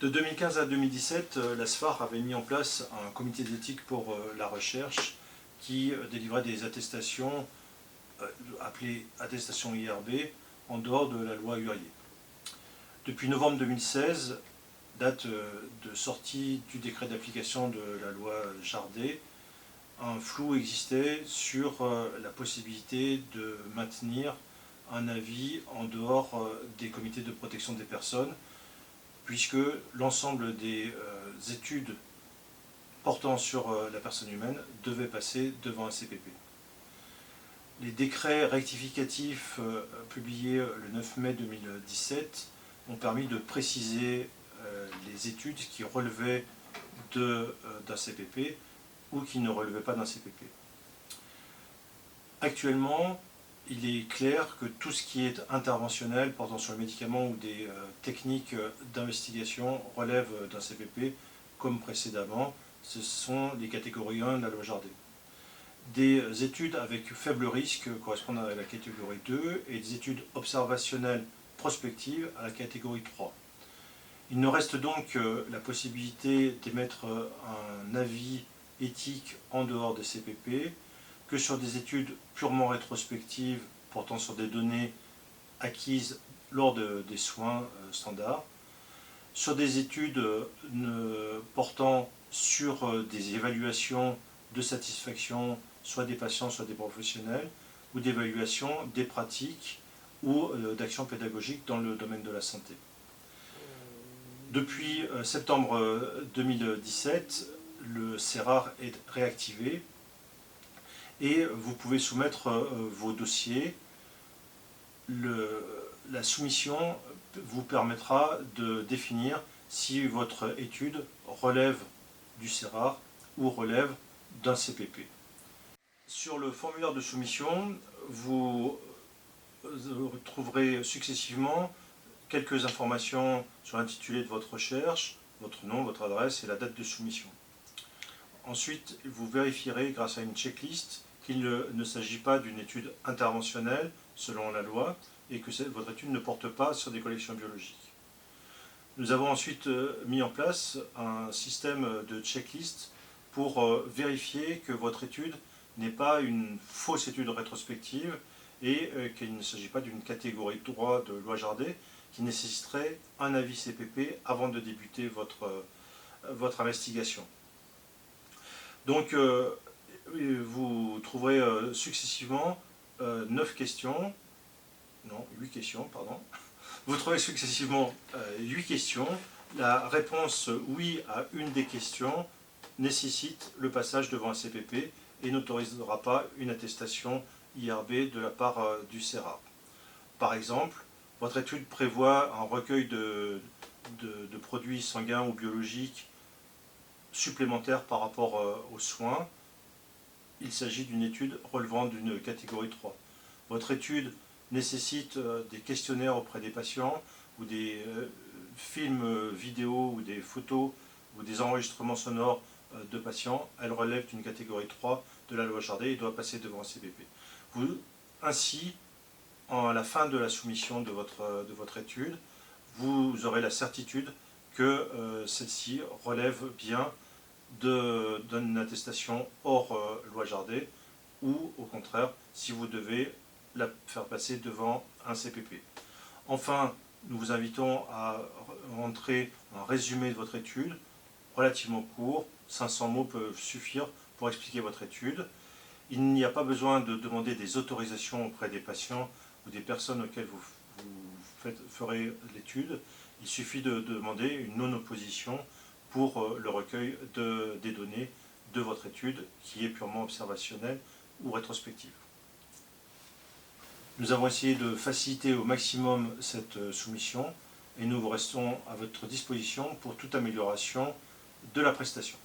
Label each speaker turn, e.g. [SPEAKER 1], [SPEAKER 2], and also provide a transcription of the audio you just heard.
[SPEAKER 1] De 2015 à 2017, la SFAR avait mis en place un comité d'éthique pour la recherche qui délivrait des attestations appelées attestations IRB en dehors de la loi Hurier. Depuis novembre 2016, date de sortie du décret d'application de la loi Jardet, un flou existait sur la possibilité de maintenir un avis en dehors des comités de protection des personnes, puisque l'ensemble des études portant sur la personne humaine devaient passer devant un CPP. Les décrets rectificatifs publiés le 9 mai 2017 ont permis de préciser les études qui relevaient d'un CPP ou qui ne relevaient pas d'un CPP. Actuellement, il est clair que tout ce qui est interventionnel portant sur le médicament ou des techniques d'investigation relève d'un CPP, comme précédemment. Ce sont les catégories 1 de la loi Jardet. Des études avec faible risque correspondent à la catégorie 2 et des études observationnelles prospectives à la catégorie 3. Il ne reste donc la possibilité d'émettre un avis éthique en dehors des CPP que sur des études purement rétrospectives portant sur des données acquises lors des soins standards, sur des études portant sur des évaluations de satisfaction, soit des patients, soit des professionnels, ou d'évaluation des pratiques ou d'actions pédagogiques dans le domaine de la santé. Depuis septembre 2017, le CERAR est réactivé et vous pouvez soumettre vos dossiers. La soumission vous permettra de définir si votre étude relève du CERAR ou relève d'un CPP. Sur le formulaire de soumission, vous trouverez successivement quelques informations sur l'intitulé de votre recherche, votre nom, votre adresse et la date de soumission. Ensuite, vous vérifierez grâce à une checklist qu'il ne s'agit pas d'une étude interventionnelle selon la loi et que votre étude ne porte pas sur des collections biologiques. Nous avons ensuite mis en place un système de checklist pour vérifier que votre étude n'est pas une fausse étude rétrospective et qu'il ne s'agit pas d'une catégorie 3 de loi Jardet qui nécessiterait un avis CPP avant de débuter votre investigation. Donc, vous trouverez successivement 8 questions, pardon. Vous trouvez successivement 8 questions. La réponse oui à une des questions nécessite le passage devant un CPP et n'autorisera pas une attestation IRB de la part du CERAR. Par exemple, votre étude prévoit un recueil de produits sanguins ou biologiques supplémentaires par rapport aux soins. Il s'agit d'une étude relevant d'une catégorie 3. Votre étude nécessite des questionnaires auprès des patients ou des films vidéo ou des photos ou des enregistrements sonores de patients. Elle relève d'une catégorie 3 de la loi Jardet et doit passer devant un CPP. Ainsi, à la fin de la soumission de votre étude, vous aurez la certitude que celle-ci relève bien d'une attestation hors loi Jardet ou au contraire si vous devez la faire passer devant un CPP. Enfin, nous vous invitons à rentrer un résumé de votre étude relativement court, 500 mots peuvent suffire pour expliquer votre étude. Il n'y a pas besoin de demander des autorisations auprès des patients ou des personnes auxquelles vous ferez l'étude. Il suffit de demander une non-opposition pour le recueil des données de votre étude qui est purement observationnelle ou rétrospective. Nous avons essayé de faciliter au maximum cette soumission et nous restons à votre disposition pour toute amélioration de la prestation.